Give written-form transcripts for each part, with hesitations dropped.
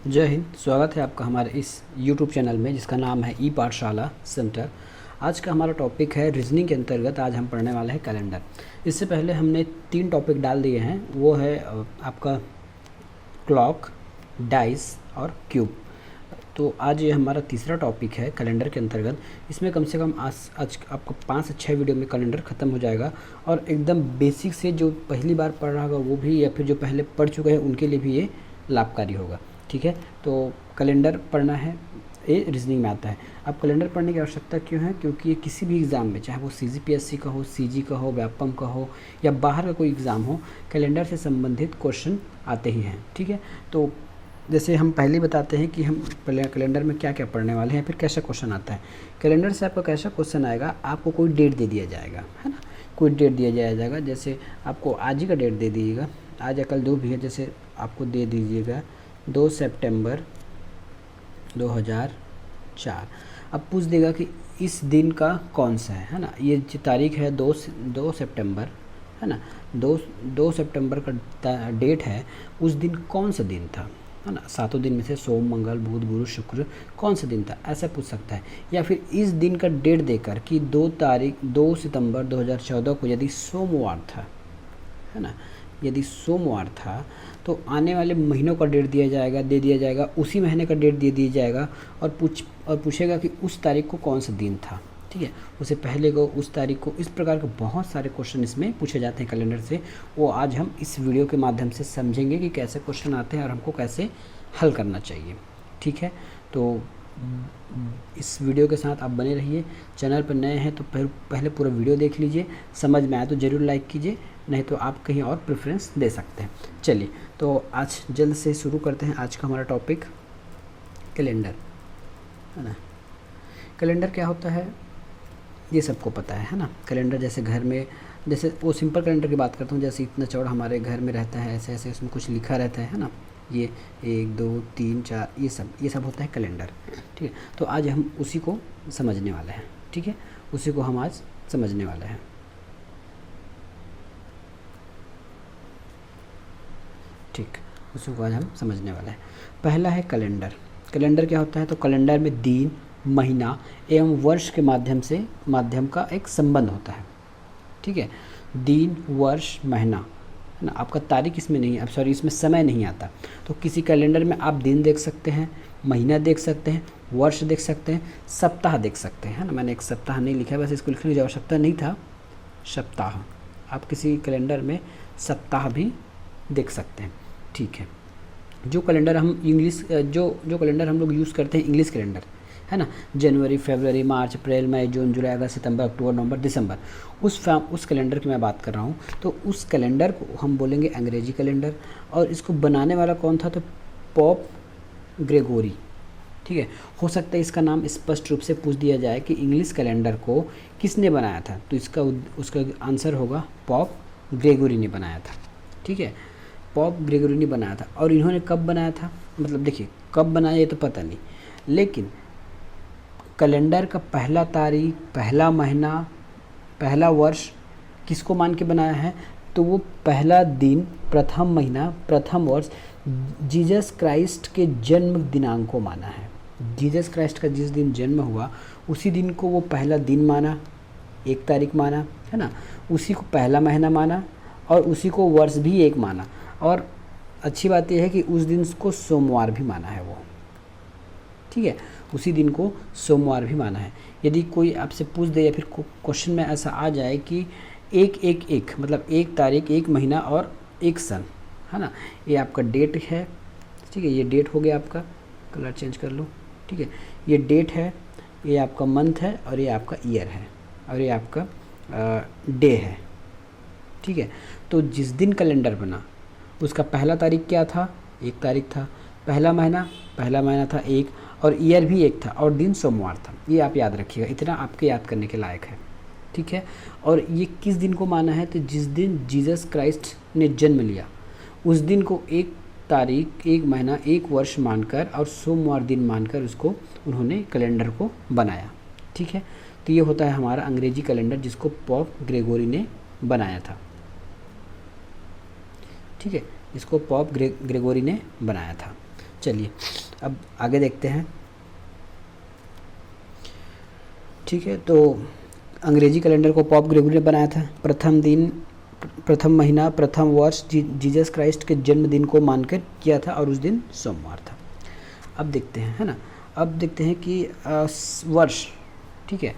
जय हिंद। स्वागत है आपका हमारे इस YouTube चैनल में जिसका नाम है ई पाठशाला सेंटर। आज का हमारा टॉपिक है रीजनिंग के अंतर्गत आज हम पढ़ने वाले हैं कैलेंडर। इससे पहले हमने 3 टॉपिक डाल दिए हैं, वो है आपका क्लॉक, डाइस और क्यूब। तो आज ये हमारा तीसरा टॉपिक है कैलेंडर के अंतर्गत। इसमें कम से कम आज आपको 5 से 6 वीडियो में कैलेंडर ख़त्म हो जाएगा और एकदम बेसिक से जो पहली बार पढ़ रहा होगा वो भी, या फिर जो पहले पढ़ चुके हैं उनके लिए भी ये लाभकारी होगा। ठीक है, तो कैलेंडर पढ़ना है, ये रीजनिंग में आता है। अब कैलेंडर पढ़ने की आवश्यकता क्यों है? क्योंकि ये किसी भी एग्ज़ाम में, चाहे वो CGPSC का हो, CG का हो, व्यापम का हो या बाहर का कोई एग्ज़ाम हो, कैलेंडर से संबंधित क्वेश्चन आते ही हैं। ठीक है, तो जैसे हम पहले बताते हैं कि हम कैलेंडर में क्या क्या पढ़ने वाले हैं, फिर कैसा क्वेश्चन आता है। कैलेंडर से आपका कैसा क्वेश्चन आएगा, आपको कोई डेट दे दिया जाएगा, है ना, कोई डेट दिया जाएगा। जैसे आपको आज ही का डेट दे दीजिएगा, आज या कल जो भी है, जैसे आपको दे दीजिएगा 2 सितंबर 2004। अब पूछ देगा कि इस दिन का कौन सा है ना, ये जो तारीख है 2 सितंबर, है ना, 2 सितंबर का डेट है, उस दिन कौन सा दिन था, है ना, 7 दिन में से सोम, मंगल, बुध, गुरु, शुक्र कौन सा दिन था, ऐसा पूछ सकता है। या फिर इस दिन का डेट देकर कि 2 सितंबर 2014 को यदि सोमवार था, है ना, यदि सोमवार था तो आने वाले महीनों का डेट दे दिया जाएगा, उसी महीने का डेट दे दिया जाएगा और पूछेगा कि उस तारीख को कौन सा दिन था। ठीक है, उससे पहले को, उस तारीख को, इस प्रकार के बहुत सारे क्वेश्चन इसमें पूछे जाते हैं कैलेंडर से। वो आज हम इस वीडियो के माध्यम से समझेंगे कि कैसे क्वेश्चन आते हैं और हमको कैसे हल करना चाहिए। ठीक है, तो इस वीडियो के साथ आप बने रहिए। चैनल पर नए हैं तो पहले पूरा वीडियो देख लीजिए, समझ में आए तो ज़रूर लाइक कीजिए, नहीं तो आप कहीं और प्रेफरेंस दे सकते हैं। चलिए, तो आज जल्द से शुरू करते हैं। आज का हमारा टॉपिक कैलेंडर, है ना। कैलेंडर क्या होता है ये सबको पता है ना। कैलेंडर जैसे घर में, जैसे वो सिंपल कैलेंडर की बात करता हूँ, जैसे इतना चौड़ा हमारे घर में रहता है, ऐसे ऐसे उसमें कुछ लिखा रहता है ना, ये 1 2 3 4 ये सब होता है कैलेंडर। ठीक है, तो आज हम उसी को समझने वाले हैं। ठीक है, उसी को हम आज समझने वाले हैं। ठीक, उसी को आज हम समझने वाले हैं। पहला है कैलेंडर। कैलेंडर क्या होता है? तो कैलेंडर में दिन, महीना एवं वर्ष के माध्यम का एक संबंध होता है। ठीक है, दिन, वर्ष, महीना, है ना। आपका तारीख इसमें नहीं, अब सॉरी, इसमें समय नहीं आता। तो किसी कैलेंडर में आप दिन देख सकते हैं, महीना देख सकते हैं, वर्ष देख सकते हैं, सप्ताह देख सकते हैं, है ना। मैंने एक सप्ताह नहीं लिखा है, वैसे इसको लिखने की आवश्यकता नहीं था। सप्ताह, आप किसी कैलेंडर में सप्ताह भी देख सकते हैं। ठीक है, जो कैलेंडर हम जो कैलेंडर हम लोग यूज़ करते हैं, इंग्लिश कैलेंडर, है ना, जनवरी, फरवरी, मार्च, अप्रैल, मई, जून, जुलाई, अगस्त, सितंबर, अक्टूबर, नवंबर, दिसंबर, उस कैलेंडर की मैं बात कर रहा हूँ। तो उस कैलेंडर को हम बोलेंगे अंग्रेजी कैलेंडर। और इसको बनाने वाला कौन था? तो पोप ग्रेगोरी। ठीक है, हो सकता है इसका नाम स्पष्ट रूप से पूछ दिया जाए कि इंग्लिश कैलेंडर को किसने बनाया था, तो उसका आंसर होगा पोप ग्रेगोरी ने बनाया था। ठीक है, पोप ग्रेगोरी ने बनाया था। और इन्होंने कब बनाया था, मतलब देखिए कब बनाया ये तो पता नहीं, लेकिन कैलेंडर का पहला तारीख, पहला महीना, पहला वर्ष किसको मान के बनाया है? तो वो पहला दिन, प्रथम महीना, प्रथम वर्ष जीसस क्राइस्ट के जन्म दिनांक को माना है। जीसस क्राइस्ट का जिस दिन जन्म हुआ उसी दिन को वो पहला दिन माना, 1 तारीख माना, है ना, उसी को पहला महीना माना और उसी को वर्ष भी 1 माना। और अच्छी बात यह है कि उस दिन को सोमवार भी माना है वो। ठीक है, उसी दिन को सोमवार भी माना है। यदि कोई आपसे पूछ दे या फिर क्वेश्चन में ऐसा आ जाए कि 1 मतलब 1 तारीख, 1 महीना और 1 सन, है ना, ये आपका डेट है। ठीक है, ये डेट हो गया आपका, कलर चेंज कर लो। ठीक है, ये डेट है, ये आपका मंथ है और ये आपका ईयर है और ये आपका डे है। ठीक है, तो जिस दिन कैलेंडर बना उसका पहला तारीख क्या था? 1 तारीख था। पहला महीना था 1, और ईयर भी 1 था और दिन सोमवार था। ये आप याद रखिएगा, इतना आपके याद करने के लायक है। ठीक है, और ये किस दिन को माना है? तो जिस दिन जीसस क्राइस्ट ने जन्म लिया उस दिन को 1 तारीख, 1 महीना, 1 वर्ष मानकर और सोमवार दिन मानकर उसको उन्होंने कैलेंडर को बनाया। ठीक है, तो ये होता है हमारा अंग्रेजी कैलेंडर जिसको पोप ग्रेगोरी ने बनाया था। ठीक है, इसको पोप ग्रेगोरी ने बनाया था। चलिए अब आगे देखते हैं। ठीक है, तो अंग्रेजी कैलेंडर को पॉप ग्रेगरी ने बनाया था। प्रथम दिन, प्रथम महीना, प्रथम वर्ष जीसस क्राइस्ट के जन्मदिन को मानकर किया था और उस दिन सोमवार था। अब देखते हैं, है ना, अब देखते हैं कि वर्ष, ठीक है,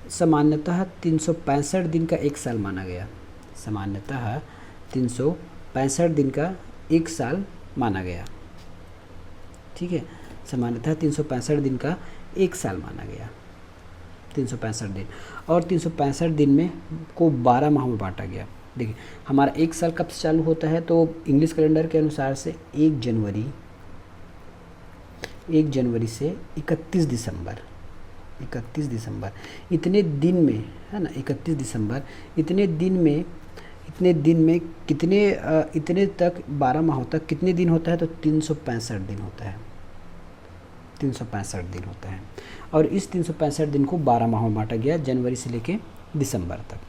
सामान्यतः 365 दिन का एक साल माना गया। सामान्यतः 365 दिन का एक साल माना गया। ठीक है, सामान्यतः 365 दिन का एक साल माना गया, 365 दिन। और 365 दिन में को 12 माह में बांटा गया। देखिए हमारा एक साल कब से चालू होता है, तो इंग्लिश कैलेंडर के अनुसार से 1 जनवरी से 31 दिसंबर, 31 दिसंबर इतने दिन में, है ना, 31 दिसंबर इतने दिन में कितने इतने तक 12 माह तक कितने दिन होता है, तो 365 दिन होता है, 365 दिन होता है। और इस 365 दिन को 12 माह में बांटा गया, जनवरी से लेके दिसंबर तक।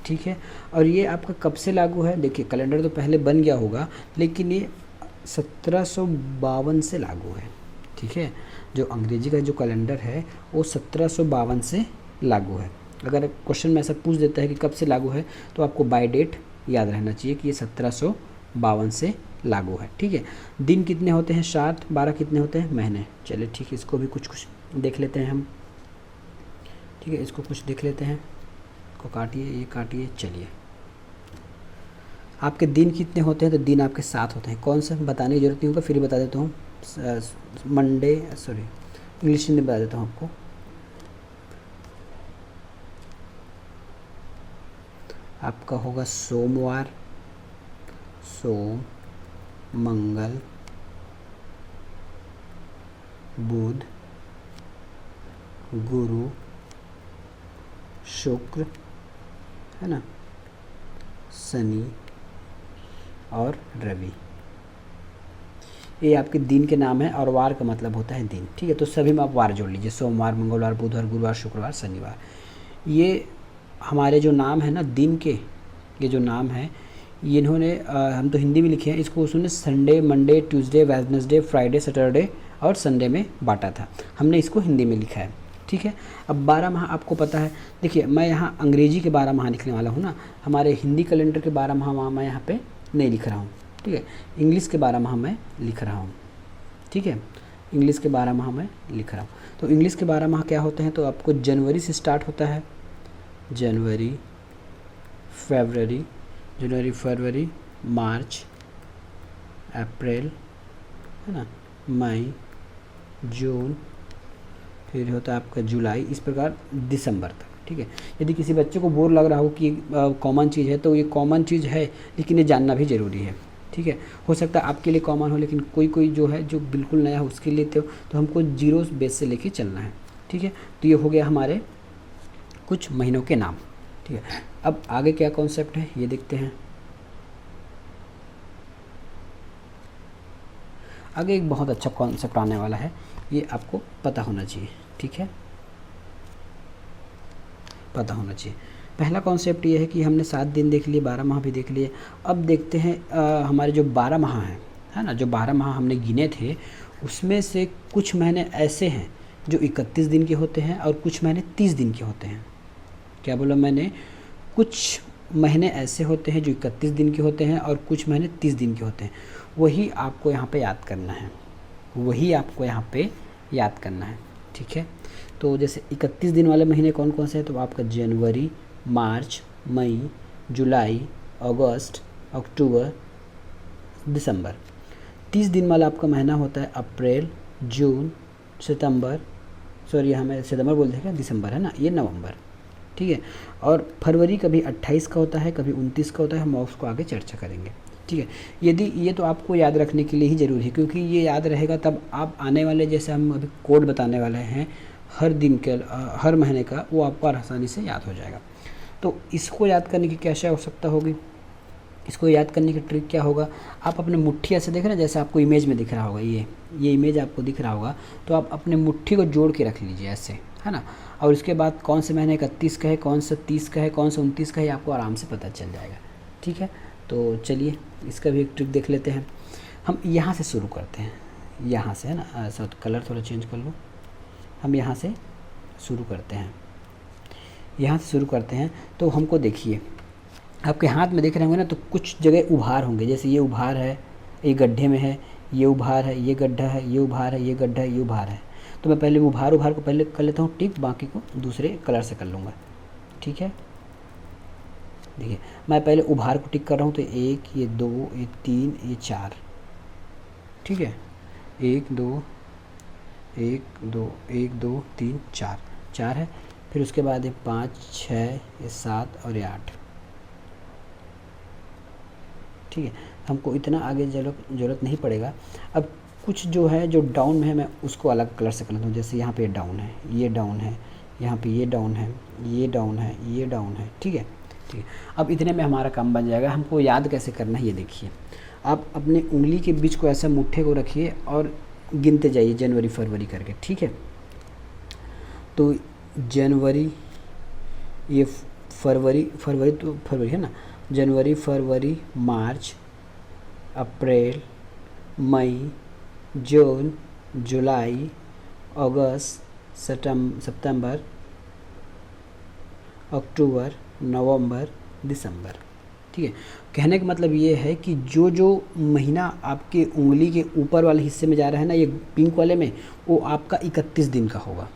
ठीक है, और ये आपका कब से लागू है, देखिए कैलेंडर तो पहले बन गया होगा लेकिन ये 1752 से लागू है। ठीक है, जो अंग्रेजी का जो कैलेंडर है वो 1752 से लागू है। अगर क्वेश्चन में ऐसा पूछ देता है कि कब से लागू है, तो आपको बाय डेट याद रहना चाहिए कि ये 1752 से लागू है। ठीक है, दिन कितने होते हैं, 7, 12 कितने होते हैं, महीने। चलिए ठीक है, इसको भी कुछ देख लेते हैं हम। ठीक है, इसको कुछ देख लेते हैं, को काटिए, ये काटिए। चलिए, आपके दिन कितने होते हैं, तो दिन आपके 7 होते हैं। कौन सा बताने की जरूरत नहीं होगा, फिर ही बता देता हूँ। मंडे, सॉरी इंग्लिश में बता देता हूँ आपको। आपका होगा सोमवार, सोम, मंगल, बुध, गुरु, शुक्र, है ना, शनि और रवि। ये आपके दिन के नाम है और वार का मतलब होता है दिन। ठीक है, तो सभी में आप वार जोड़ लीजिए, सोमवार, मंगलवार, बुधवार, गुरुवार, शुक्रवार, शनिवार। ये हमारे जो नाम है ना दिन के, ये जो नाम है ये इन्होंने हम तो हिंदी में लिखे हैं, इसको उसने Sunday, Monday, Tuesday, Wednesday, Friday, Saturday और संडे में बांटा था। हमने इसको हिंदी में लिखा है। ठीक है, अब 12 माह आपको पता है। देखिए मैं यहाँ अंग्रेजी के 12 माह लिखने वाला हूँ ना, हमारे हिंदी कैलेंडर के 12 माह मैं यहाँ पे नहीं लिख रहा हूँ। ठीक है, इंग्लिश के 12 माह मैं लिख रहा हूँ। ठीक है, इंग्लिश के 12 माह मैं लिख रहा हूँ। तो इंग्लिश के 12 माह क्या होते हैं, तो आपको जनवरी से स्टार्ट होता है, जनवरी, फरवरी, मार्च, अप्रैल, है ना, मई, जून, फिर होता है आपका जुलाई, इस प्रकार दिसंबर तक। ठीक है, यदि किसी बच्चे को बोर लग रहा हो कि कॉमन चीज़ है, तो ये कॉमन चीज़ है लेकिन ये जानना भी ज़रूरी है। ठीक है, हो सकता है आपके लिए कॉमन हो लेकिन कोई जो है जो बिल्कुल नया हो उसके लिए तो हमको जीरो बेस से लेके चलना है। ठीक है, तो ये हो गया हमारे कुछ महीनों के नाम। ठीक है, अब आगे क्या कॉन्सेप्ट है ये देखते हैं। आगे एक बहुत अच्छा कॉन्सेप्ट आने वाला है, ये आपको पता होना चाहिए। ठीक है, पता होना चाहिए। पहला कॉन्सेप्ट ये है कि हमने 7 दिन देख लिए, 12 माह भी देख लिए। अब देखते हैं हमारे जो 12 माह हैं, है ना, जो 12 माह हमने गिने थे उसमें से कुछ महीने ऐसे हैं जो 31 दिन के होते हैं और कुछ महीने 30 दिन के होते हैं। क्या बोला मैंने, कुछ महीने ऐसे होते हैं जो 31 दिन के होते हैं और कुछ महीने 30 दिन के होते हैं। वही आपको यहाँ पे याद करना है, वही आपको यहाँ पे याद करना है। ठीक है, तो जैसे 31 दिन वाले महीने कौन कौन से हैं, तो आपका जनवरी, मार्च, मई, जुलाई, अगस्त, अक्टूबर, दिसंबर। 30 दिन वाला आपका महीना होता है अप्रैल, जून, सितंबर, सॉरी हमें सितंबर बोलते हैं क्या, दिसंबर है ना, ये नवंबर। ठीक है, और फरवरी कभी 28 का होता है, कभी 29 का होता है, हम उसको आगे चर्चा करेंगे। ठीक है, यदि ये तो आपको याद रखने के लिए ही ज़रूरी है, क्योंकि ये याद रहेगा तब आप आने वाले, जैसे हम अभी कोड बताने वाले हैं हर दिन के हर महीने का, वो आपको आसानी से याद हो जाएगा। तो इसको याद करने की क्या आवश्यकता होगी, इसको याद करने की ट्रिक क्या होगा, आप अपने मुट्ठी ऐसे देख रहे हैं, जैसे आपको इमेज में दिख रहा होगा, ये इमेज आपको दिख रहा होगा, तो आप अपने मुट्ठी को जोड़ के रख लीजिए ऐसे, है ना। और उसके बाद कौन से महीने 31 का है, कौन सा 30 का है, कौन सा 29 का है, आपको आराम से पता चल जाएगा। ठीक है, तो चलिए इसका भी एक ट्रिक देख लेते हैं। हम यहाँ से शुरू करते हैं, यहाँ से, है ना, ऐसा कलर थोड़ा चेंज कर लो। हम यहाँ से शुरू करते हैं, यहाँ से शुरू करते हैं। तो हमको देखिए आपके हाथ में देख रहे होंगे ना, तो कुछ जगह उभार होंगे, जैसे ये उभार है, ये गड्ढे में है, ये उभार है, ये गड्ढा है, ये उभार है, ये गड्ढा है, ये उभार है। तो मैं पहले उभार को पहले कर लेता हूँ टिक, बाकी को दूसरे कलर से कर लूँगा। ठीक है, देखिए मैं पहले उभार को टिक कर रहा हूँ, तो 1, ये 2, ये 3, ये 4। ठीक है, 1 2 1 2 1 2 3 4 4 है। फिर उसके बाद ये 5 6, ये 7 और ये 8। ठीक है, हमको इतना आगे ज़रूरत नहीं पड़ेगा। अब कुछ जो है जो डाउन में है, मैं उसको अलग कलर से कर लेता हूँ। जैसे यहाँ पे डाउन है, ये डाउन है, यहाँ पे ये डाउन है, ये डाउन है, ये डाउन है। ठीक है, ठीक है। अब इतने में हमारा काम बन जाएगा। हमको याद कैसे करना है ये देखिए। आप अपने उंगली के बीच को ऐसा मुट्ठे को रखिए और गिनते जाइए जनवरी फरवरी करके। ठीक है, तो जनवरी, ये फरवरी तो फरवरी है ना, जनवरी फरवरी मार्च अप्रैल मई जून जुलाई अगस्त सितंबर अक्टूबर नवंबर दिसंबर। ठीक है, कहने का मतलब ये है कि जो जो महीना आपके उंगली के ऊपर वाले हिस्से में जा रहा है ना, ये पिंक वाले में, वो आपका 31 दिन का होगा।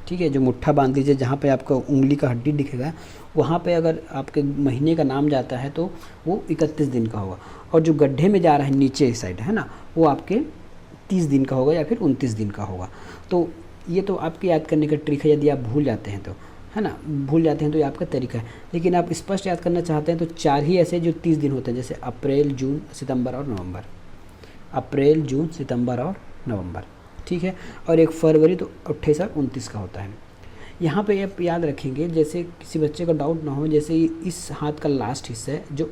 ठीक है, जो मुट्ठा बांध लीजिए, जहाँ पे आपका उंगली का हड्डी दिखेगा, वहाँ पे अगर आपके महीने का नाम जाता है तो वो 31 दिन का होगा। और जो गड्ढे में जा रहा है नीचे साइड, है ना, वो आपके 30 दिन का होगा या फिर 29 दिन का होगा। तो ये तो आपके याद करने का ट्रिक है। यदि आप भूल जाते हैं तो, है ना, भूल जाते हैं तो ये आपका तरीका है। लेकिन आप स्पष्ट याद करना चाहते हैं तो 4 ही ऐसे जो 30 दिन होते हैं, जैसे अप्रैल जून सितंबर और नवंबर, अप्रैल जून सितंबर और नवंबर। ठीक है, और एक फरवरी तो 28 और 29 का होता है। यहाँ पे आप याद रखेंगे, जैसे किसी बच्चे का डाउट ना हो, जैसे इस हाथ का लास्ट हिस्सा है जो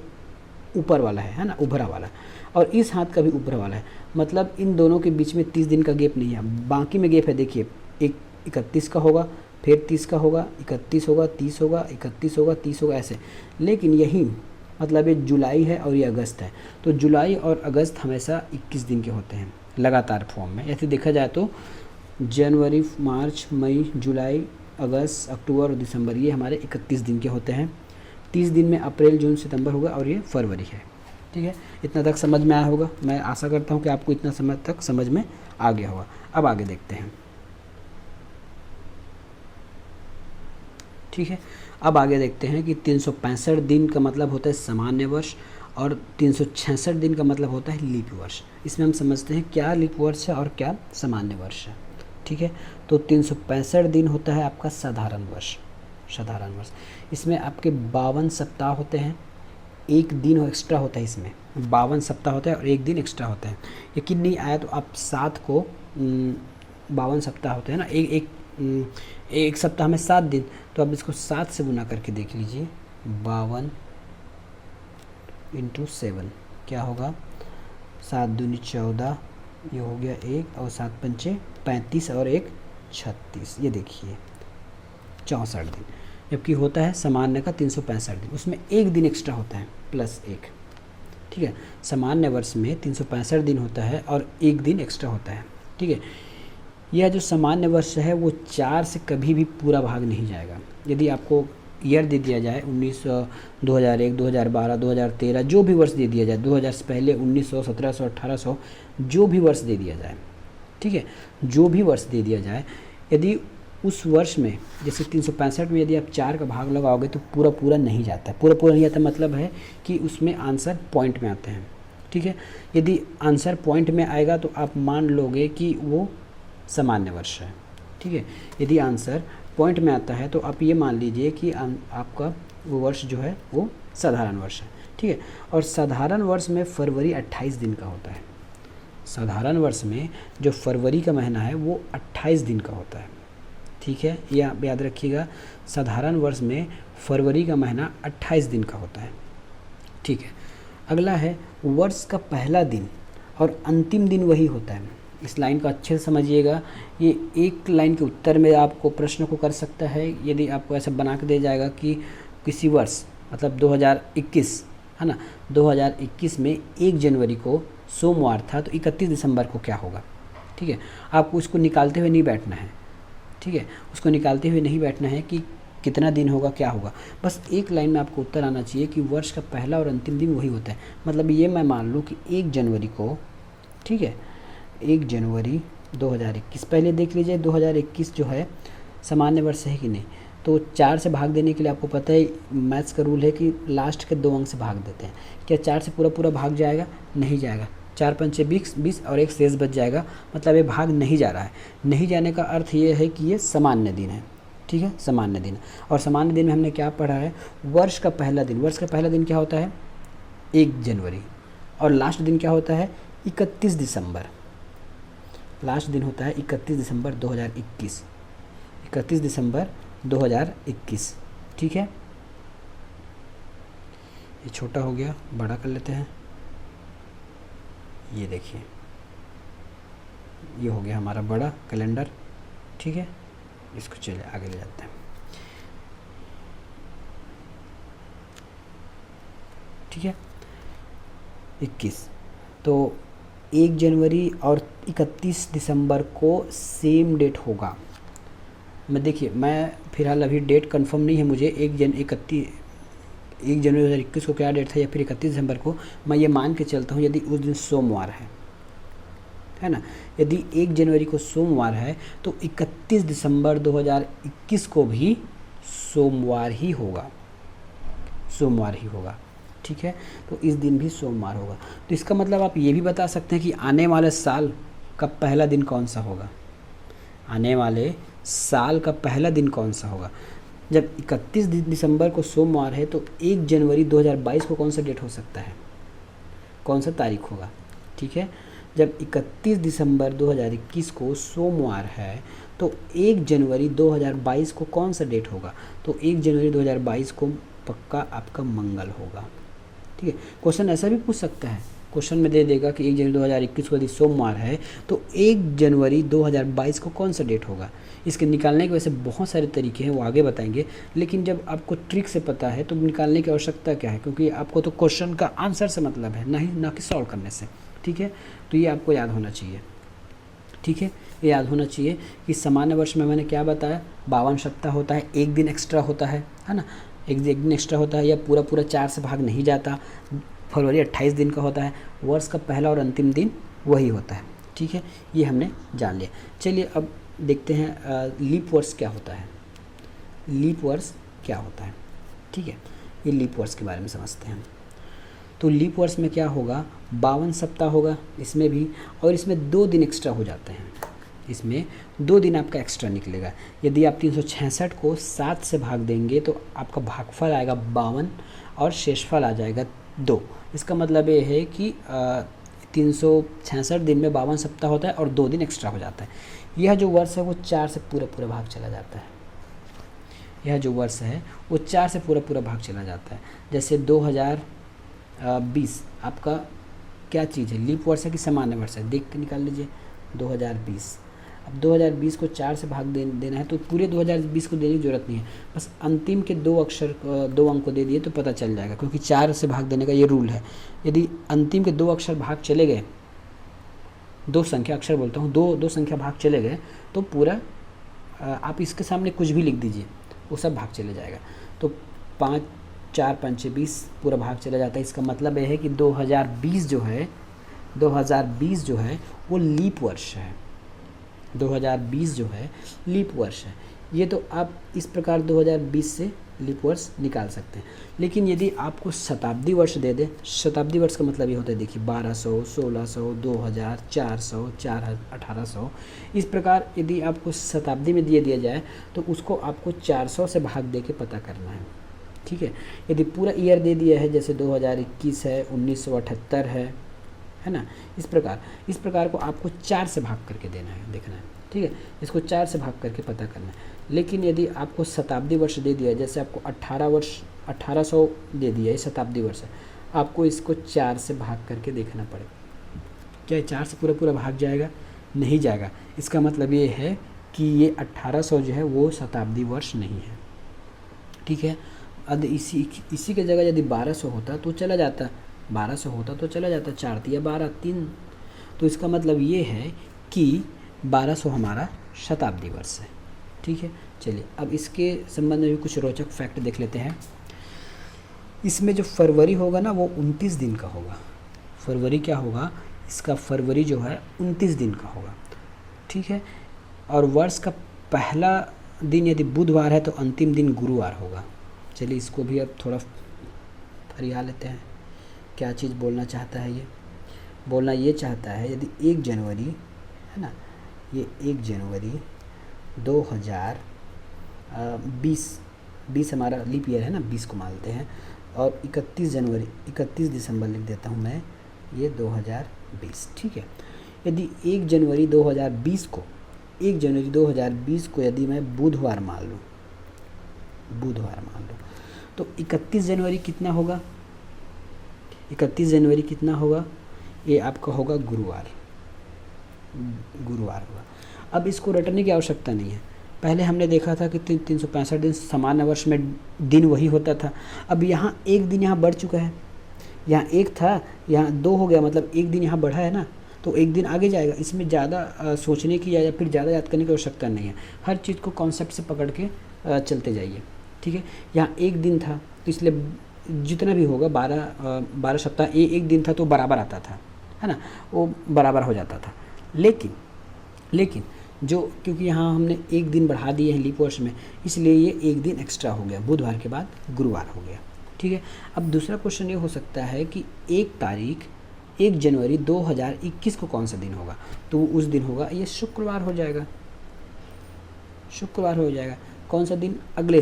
ऊपर वाला है ना, उभरा वाला, और इस हाथ का भी उभरा वाला है, मतलब इन दोनों के बीच में 30 दिन का गैप नहीं है। बाकी में गैप है, देखिए, एक 31 का होगा, फिर 30 का होगा, 31 होगा, 30 होगा, 31 होगा, 30 होगा, ऐसे। लेकिन यही मतलब ये जुलाई है और ये अगस्त है, तो जुलाई और अगस्त हमेशा 21 दिन के होते हैं लगातार फॉर्म में। ऐसे देखा जाए तो जनवरी मार्च मई जुलाई अगस्त अक्टूबर और दिसंबर, ये हमारे 31 दिन के होते हैं। 30 दिन में अप्रैल जून सितंबर होगा और ये फरवरी है। ठीक है, इतना तक समझ में आया होगा। मैं आशा करता हूँ कि आपको इतना समय तक समझ में आ गया होगा। अब आगे देखते हैं। ठीक है, अब आगे देखते हैं कि 365 दिन का मतलब होता है सामान्य वर्ष और 366 दिन का मतलब होता है लीप वर्ष। इसमें हम समझते हैं क्या लीप वर्ष है और क्या सामान्य वर्ष है। ठीक है, तो 365 दिन होता है आपका साधारण वर्ष, साधारण वर्ष। इसमें आपके 52 सप्ताह होते हैं, एक दिन एक्स्ट्रा होता है। इसमें 52 सप्ताह होता है और एक दिन एक्स्ट्रा होता है। यकीन नहीं आया तो आप 7 को 52 सप्ताह होते हैं ना, एक सप्ताह में 7 दिन, तो आप इसको 7 से गुना करके देख लीजिए। 52 × 7 क्या होगा, 7 दूनी 14, ये हो गया 1, और 7 पंचे 35 और 1 36, ये देखिए 64 दिन। जबकि होता है सामान्य का 365 दिन, उसमें एक दिन एक्स्ट्रा होता है +1। ठीक है, सामान्य वर्ष में 365 दिन होता है और एक दिन एक्स्ट्रा होता है। ठीक है, यह जो सामान्य वर्ष है वो 4 से कभी भी पूरा भाग नहीं जाएगा। यदि आपको ईयर दे दिया जाए 1900, 2001, 2012, 2013, जो भी वर्ष दे दिया जाए, 2000 से पहले 1900, 1700, 1800, जो भी वर्ष दे दिया जाए, ठीक है, जो भी वर्ष दे दिया जाए, यदि उस वर्ष में जैसे 365 में यदि आप 4 का भाग लगाओगे तो पूरा नहीं जाता है। पूरा नहीं जाता मतलब है कि उसमें आंसर पॉइंट में आते हैं। ठीक है, यदि आंसर पॉइंट में आएगा तो आप मान लोगे कि वो सामान्य वर्ष है। ठीक है, यदि आंसर पॉइंट में आता है तो आप ये मान लीजिए कि आपका वो वर्ष जो है वो साधारण वर्ष है। ठीक है, और साधारण वर्ष में फरवरी 28 दिन का होता है। साधारण वर्ष में जो फरवरी का महीना है वो 28 दिन का होता है। ठीक है, ये आप याद रखिएगा, साधारण वर्ष में फरवरी का महीना 28 दिन का होता है। ठीक है, अगला है वर्ष का पहला दिन और अंतिम दिन वही होता है। इस लाइन को अच्छे से समझिएगा, ये एक लाइन के उत्तर में आपको प्रश्न को कर सकता है। यदि आपको ऐसा बना के दे जाएगा कि किसी वर्ष मतलब 2021 है ना, 2021 में 1 जनवरी को सोमवार था तो 31 दिसंबर को क्या होगा। ठीक है, आपको उसको निकालते हुए नहीं बैठना है, ठीक है, उसको निकालते हुए नहीं बैठना है कि कितना दिन होगा क्या होगा, बस एक लाइन में आपको उत्तर आना चाहिए कि वर्ष का पहला और अंतिम दिन वही होता है। मतलब ये मैं मान लूँ कि 1 जनवरी को, ठीक है, 1 जनवरी 2021, पहले देख लीजिए 2021 जो है सामान्य वर्ष है कि नहीं। तो 4 से भाग देने के लिए आपको पता है मैथ्स का रूल है कि लास्ट के 2 अंक से भाग देते हैं। क्या 4 से पूरा पूरा भाग जाएगा? नहीं जाएगा। 4 पंचे 20 और एक शेष बच जाएगा, मतलब ये भाग नहीं जा रहा है। नहीं जाने का अर्थ ये है कि ये सामान्य दिन है, ठीक है, सामान्य दिन। और सामान्य दिन में हमने क्या पढ़ा है? वर्ष का पहला दिन। वर्ष का पहला दिन क्या होता है? 1 जनवरी। और लास्ट दिन क्या होता है? 31 दिसंबर। लास्ट दिन होता है 31 दिसंबर 2021। 31 दिसंबर 2021, ठीक है। ये छोटा हो गया, बड़ा कर लेते हैं। ये देखिए, ये हो गया हमारा बड़ा कैलेंडर, ठीक है। इसको चलिए आगे ले जाते हैं, ठीक है। 21, तो 1 जनवरी और 31 दिसंबर को सेम डेट होगा। मैं देखिए, मैं फ़िलहाल अभी डेट कंफर्म नहीं है मुझे, 1 जनवरी 2021 को क्या डेट था या फिर 31 दिसंबर को। मैं ये मान के चलता हूँ यदि उस दिन सोमवार है ना, यदि 1 जनवरी को सोमवार है तो 31 दिसंबर 2021 को भी सोमवार ही होगा, सोमवार ही होगा, ठीक है। तो इस दिन भी सोमवार होगा। तो इसका मतलब आप ये भी बता सकते हैं कि आने वाले साल का पहला दिन कौन सा होगा। आने वाले साल का पहला दिन कौन सा होगा? जब 31 दिसंबर को सोमवार है तो 1 जनवरी 2022 को कौन सा डेट हो सकता है, कौन सा तारीख होगा, ठीक है। जब 31 दिसंबर 2021 को सोमवार है तो 1 जनवरी 2022 को कौन सा डेट होगा? तो 1 जनवरी 2022 को पक्का आपका मंगल होगा, ठीक है। क्वेश्चन ऐसा भी पूछ सकता है, क्वेश्चन में दे देगा कि 1 जनवरी 2021 को यदि सोमवार है तो 1 जनवरी 2022 को कौन सा डेट होगा। इसके निकालने के वैसे बहुत सारे तरीके हैं, वो आगे बताएंगे, लेकिन जब आपको ट्रिक से पता है तो निकालने की आवश्यकता क्या है, क्योंकि आपको तो क्वेश्चन का आंसर से मतलब है, ना कि सॉल्व करने से, ठीक है। तो ये आपको याद होना चाहिए, ठीक है। ये याद होना चाहिए कि सामान्य वर्ष में मैंने क्या बताया, 52 सप्ताह होता है, एक दिन एक्स्ट्रा होता है ना, एक दिन एक्स्ट्रा होता है, या पूरा 4 से भाग नहीं जाता। फरवरी 28 दिन का होता है। वर्ष का पहला और अंतिम दिन वही होता है, ठीक है। ये हमने जान लिया। चलिए अब देखते हैं लीप वर्ष क्या होता है। लीप वर्ष क्या होता है, ठीक है। ये लीप वर्ष के बारे में समझते हैं। तो लीप वर्ष में क्या होगा, 52 सप्ताह होगा इसमें भी, और इसमें 2 दिन एक्स्ट्रा हो जाते हैं। इसमें 2 दिन आपका एक्स्ट्रा निकलेगा। यदि आप 366 को 7 से भाग देंगे तो आपका भागफल आएगा 52 और शेषफल आ जाएगा 2। इसका मतलब ये है कि 366 दिन में 52 सप्ताह होता है और 2 दिन एक्स्ट्रा हो जाता है। यह जो वर्ष है वो 4 से पूरा भाग चला जाता है। यह जो वर्ष है वो 4 से पूरा भाग चला जाता है। जैसे 2020 आपका क्या चीज़ है, लीप वर्ष है कि सामान्य वर्ष है, देख के निकाल लीजिए। 2020, अब 2020 को 4 से भाग देना है तो पूरे 2020 को देने की जरूरत नहीं है, बस अंतिम के 2 अंक को दे दिए तो पता चल जाएगा, क्योंकि 4 से भाग देने का ये रूल है। यदि अंतिम के 2 अक्षर भाग चले गए, 2 संख्या अक्षर बोलता हूँ, 2 संख्या भाग चले गए तो पूरा आप इसके सामने कुछ भी लिख दीजिए, वो सब भाग चले जाएगा। तो 5 4 5 20 पूरा भाग चला जाता है। इसका मतलब यह है कि 2020 जो है वो लीप वर्ष है। 2020 जो है लीप वर्ष है। ये तो आप इस प्रकार 2020 से लीप वर्ष निकाल सकते हैं। लेकिन यदि आपको शताब्दी वर्ष दे दे, शताब्दी वर्ष का मतलब ये होता है, देखिए 1200, 1600, 2000, 400, 1800, इस प्रकार यदि आपको शताब्दी में दिया जाए तो उसको आपको 400 से भाग दे के पता करना है, ठीक है। यदि पूरा ईयर दे दिया है, जैसे 2021 है, 1978 है ना, इस प्रकार को आपको 4 से भाग करके देना है, देखना है, ठीक है। इसको 4 से भाग करके पता करना है। लेकिन यदि आपको शताब्दी वर्ष दे दिया, जैसे आपको 1800 दे दिया, ये शताब्दी वर्ष है, आपको इसको 4 से भाग करके देखना पड़ेगा। क्या 4 से पूरा भाग जाएगा? नहीं जाएगा। इसका मतलब ये है कि ये 1800 जो है वो शताब्दी वर्ष नहीं है, ठीक है। अब इसी के जगह यदि 1200 होता तो चला जाता, 1200 होता तो चला जाता, 4 या 12 3। तो इसका मतलब ये है कि कि 1200 हमारा शताब्दी वर्ष है। ठीक है, चलिए अब इसके संबंध में भी कुछ रोचक फैक्ट देख लेते हैं। इसमें जो फरवरी होगा ना वो 29 दिन का होगा। फरवरी क्या होगा, इसका फरवरी जो है 29 दिन का होगा। ठीक है, और वर्ष का पहला दिन यदि बुधवार है तो अंतिम दिन गुरुवार होगा। चलिए इसको भी अब थोड़ा फरिया लेते हैं, क्या चीज़ बोलना चाहता है ये। बोलना ये चाहता है यदि 1 जनवरी है ना, ये 1 जनवरी 2020 हमारा लीप ईयर है ना, 20 को मानते हैं, और 31 दिसंबर लिख देता हूँ मैं, ये 2020। ठीक है, यदि 1 जनवरी 2020 को यदि मैं बुधवार मान लूँ तो 31 जनवरी कितना होगा, 31 जनवरी कितना होगा, ये आपका होगा गुरुवार होगा। अब इसको रटने की आवश्यकता नहीं है। पहले हमने देखा था कि 365 दिन सामान्य वर्ष में दिन वही होता था। अब यहाँ एक दिन यहाँ बढ़ चुका है, यहाँ 1 था, यहाँ 2 हो गया, मतलब 1 दिन यहाँ बढ़ा है ना, तो 1 दिन आगे जाएगा। इसमें ज़्यादा सोचने की या फिर ज़्यादा याद करने की आवश्यकता नहीं है। हर चीज़ को कॉन्सेप्ट से पकड़ के चलते जाइए। ठीक है, यहाँ 1 दिन था तो इसलिए जितना भी होगा 12 सप्ताह, एक दिन था तो बराबर आता था, है ना, वो बराबर हो जाता था। लेकिन जो क्योंकि यहाँ हमने 1 दिन बढ़ा दिए हैं लीप वर्ष में, इसलिए ये 1 दिन एक्स्ट्रा हो गया, बुधवार के बाद गुरुवार हो गया। ठीक है, अब दूसरा क्वेश्चन ये हो सकता है कि 1 जनवरी 2021 को कौन सा दिन होगा, तो उस दिन होगा ये शुक्रवार हो जाएगा। कौन सा दिन, अगले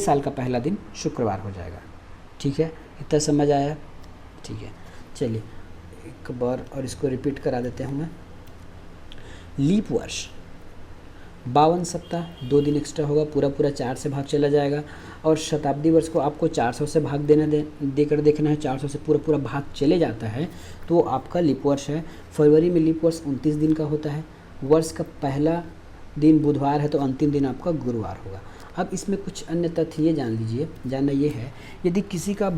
साल का पहला दिन शुक्रवार हो जाएगा। ठीक है, इतना समझ आया। ठीक है, चलिए एक बार और इसको रिपीट करा देते हैं मैं। लीप वर्ष 52 सप्ताह, 2 दिन एक्स्ट्रा होगा, पूरा 4 से भाग चला जाएगा। और शताब्दी वर्ष को आपको 400 से भाग देकर देखना है, 400 से पूरा भाग चले जाता है तो आपका लीप वर्ष है। फरवरी में लीप वर्ष 29 दिन का होता है। वर्ष का पहला दिन बुधवार है तो अंतिम दिन आपका गुरुवार होगा। अब इसमें कुछ अन्य तथ्य ये जान लीजिए। जानना ये है, यदि किसी का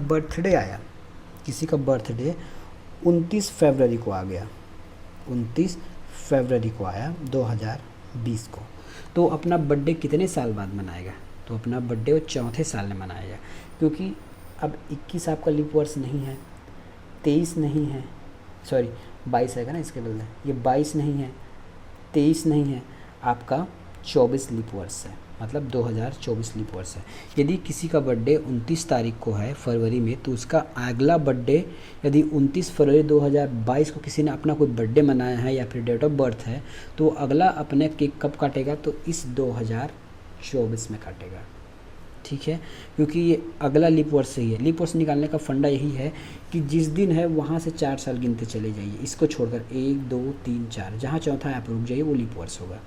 बर्थडे 29 फरवरी को आ गया, 29 फरवरी को आया 2020 को, तो अपना बर्थडे कितने साल बाद मनाएगा, तो अपना बर्थडे वो 4थे साल में मनाएगा। क्योंकि अब 21 आपका लीप वर्ष नहीं है, 23 नहीं है, सॉरी 22 है ना इसके बदले, ये 22 नहीं है, 23 नहीं है, आपका 24 लीप वर्ष है, मतलब 2024 लीप वर्ष है। यदि किसी का बर्थडे 29 तारीख को है फरवरी में, तो उसका अगला बर्थडे यदि 29 फरवरी 2022 को किसी ने अपना कोई बर्थडे मनाया है या फिर डेट ऑफ बर्थ है, तो अगला अपने केक कब काटेगा, तो इस 2024 में काटेगा। ठीक है, क्योंकि ये अगला लीप वर्ष ही है। लीप वर्ष निकालने का फंडा यही है कि जिस दिन है वहाँ से 4 साल गिनते चले जाइए, इसको छोड़कर 1 2 3 4, जहाँ चौथा आप रुक जाइए वो लीप वर्ष होगा।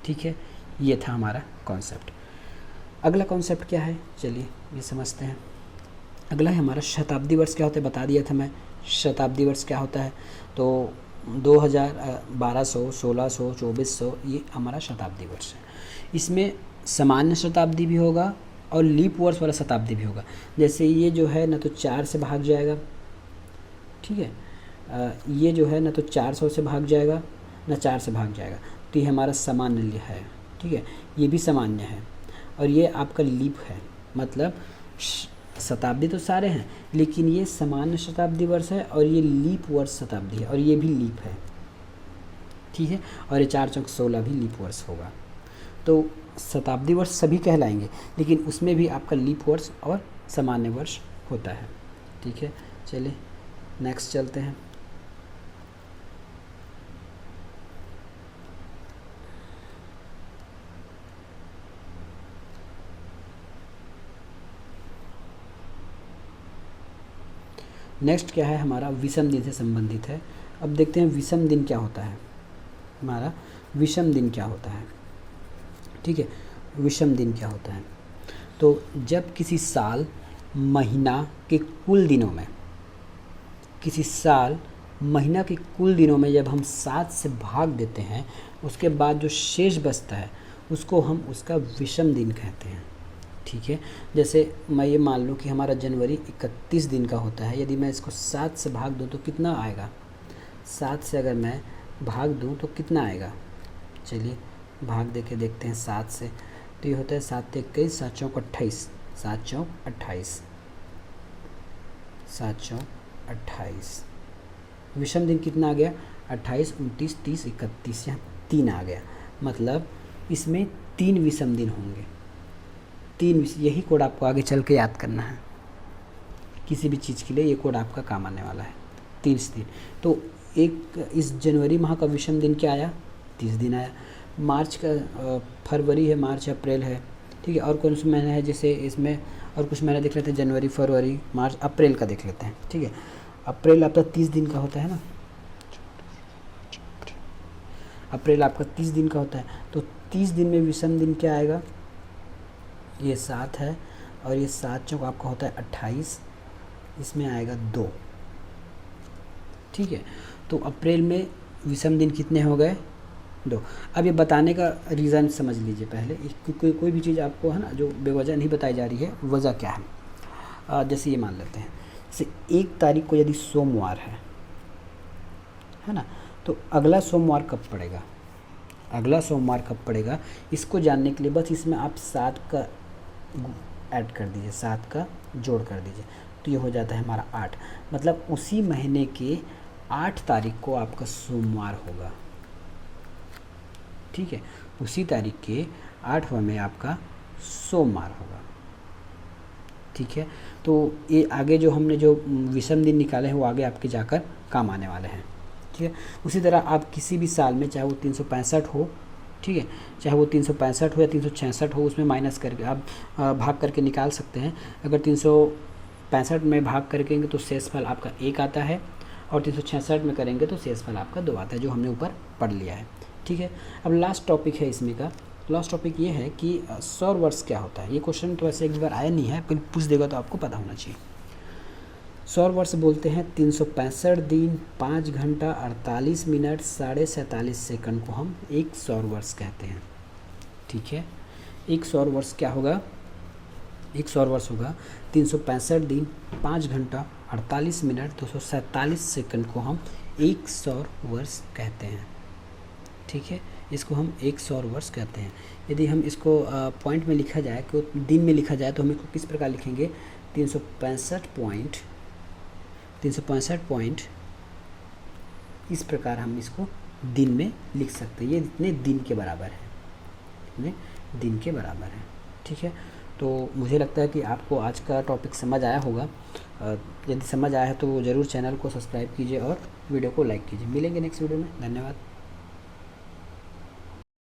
ठीक है, ये था हमारा कॉन्सेप्ट। अगला कॉन्सेप्ट क्या है, चलिए ये समझते हैं। अगला है हमारा शताब्दी वर्ष क्या होता है, बता दिया था मैं शताब्दी वर्ष क्या होता है। तो 2000, 1200, 1600, 2400 ये हमारा शताब्दी वर्ष है। इसमें सामान्य शताब्दी भी होगा और लीप वर्ष वाला शताब्दी भी होगा। जैसे ये जो है ना तो 4 से भाग जाएगा, ठीक है, ये जो है ना तो 400 से भाग जाएगा ना 4 से भाग जाएगा, तो ये हमारा सामान्य है। ठीक है, ये भी सामान्य है और ये आपका लीप है। मतलब शताब्दी तो सारे हैं, लेकिन ये सामान्य शताब्दी वर्ष है और ये लीप वर्ष शताब्दी है और ये भी लीप है। ठीक है, और ये 4 चौक 16 भी लीप वर्ष होगा। तो शताब्दी वर्ष सभी कहलाएंगे, लेकिन उसमें भी आपका लीप वर्ष और सामान्य वर्ष होता है। ठीक है, चलिए नेक्स्ट चलते हैं। नेक्स्ट क्या है हमारा, विषम दिन से संबंधित है। अब देखते हैं विषम दिन क्या होता है। हमारा विषम दिन क्या होता है, ठीक है, विषम दिन क्या होता है। तो जब किसी साल महीना के कुल दिनों में, किसी साल महीना के कुल दिनों में जब हम 7 से भाग देते हैं, उसके बाद जो शेष बचता है उसको हम उसका विषम दिन कहते हैं। ठीक है, जैसे मैं ये मान लूँ कि हमारा जनवरी 31 दिन का होता है। यदि मैं इसको 7 से भाग दूँ तो कितना आएगा, 7 से अगर मैं भाग दूँ तो कितना आएगा, चलिए भाग दे के देखते हैं 7 से। तो ये होता है 7 21, 7 चौक 28, 7 चौक 28, 7 चौक 28। विषम दिन कितना आ गया, 28 29 30 31, यहाँ 3 आ गया। मतलब इसमें 3 विषम दिन होंगे, 3। यही कोड आपको आगे चल के याद करना है, किसी भी चीज़ के लिए ये कोड आपका काम आने वाला है। 30 दिन। तो एक इस जनवरी माह का विषम दिन क्या आया, 30 दिन आया। मार्च का फरवरी है, मार्च अप्रैल है, ठीक है। और कौन सा महीना है, जैसे इसमें और कुछ महीना देख लेते हैं, जनवरी फरवरी मार्च अप्रैल का देख लेते हैं, ठीक है। अप्रैल आपका 30 दिन का होता है ना, अप्रैल आपका 30 दिन का होता है। तो 30 दिन में विषम दिन क्या आएगा, ये 7 है और ये 7 चौक आपका होता है 28, इसमें आएगा 2, ठीक है। तो अप्रैल में विषम दिन कितने हो गए, 2। अब ये बताने का रीज़न समझ लीजिए पहले, कोई भी चीज़ आपको है ना जो बेवजह नहीं बताई जा रही है, वजह क्या है। जैसे ये मान लेते हैं, जैसे 1 तारीख को यदि सोमवार है ना, तो अगला सोमवार कब पड़ेगा, अगला सोमवार कब पड़ेगा, इसको जानने के लिए बस इसमें आप 7 का ऐड कर दीजिए, 7 का जोड़ कर दीजिए, तो ये हो जाता है हमारा 8। मतलब उसी महीने के 8 तारीख को आपका सोमवार होगा, ठीक है। उसी तारीख के 8वां में आपका सोमवार होगा, ठीक है। तो ये आगे जो हमने जो विषम दिन निकाले हैं वो आगे आपके जाकर काम आने वाले हैं, ठीक है। उसी तरह आप किसी भी साल में, चाहे वो 365 हो, ठीक है, चाहे वो 365 हो या 366 हो, उसमें माइनस करके आप भाग करके निकाल सकते हैं। अगर 365 में भाग करेंगे तो शेषफल आपका 1 आता है, और 366 में करेंगे तो शेषफल आपका 2 आता है, जो हमने ऊपर पढ़ लिया है, ठीक है। अब लास्ट टॉपिक है इसमें का, लास्ट टॉपिक ये है कि सौर वर्ष क्या होता है। ये क्वेश्चन तो वैसे एक बार आया नहीं है, कोई पूछ देगा तो आपको पता होना चाहिए। सौर वर्ष बोलते हैं 365 दिन 5 घंटा 48 मिनट 47.5 सेकंड को हम एक सौर वर्ष कहते हैं, ठीक है। एक सौर वर्ष क्या होगा, एक सौर वर्ष होगा 365 दिन 5 घंटा 48 मिनट 247 सेकंड को हम एक सौर वर्ष कहते हैं, ठीक है। इसको हम एक सौर वर्ष कहते हैं। यदि हम इसको पॉइंट में लिखा जाए, कि दिन में लिखा जाए, तो हम इसको किस प्रकार लिखेंगे, 365 पॉइंट इस प्रकार हम इसको दिन में लिख सकते हैं। ये इतने दिन के बराबर है, इतने दिन के बराबर है, ठीक है। तो मुझे लगता है कि आपको आज का टॉपिक समझ आया होगा। यदि समझ आया है तो ज़रूर चैनल को सब्सक्राइब कीजिए और वीडियो को लाइक कीजिए। मिलेंगे नेक्स्ट वीडियो में, धन्यवाद।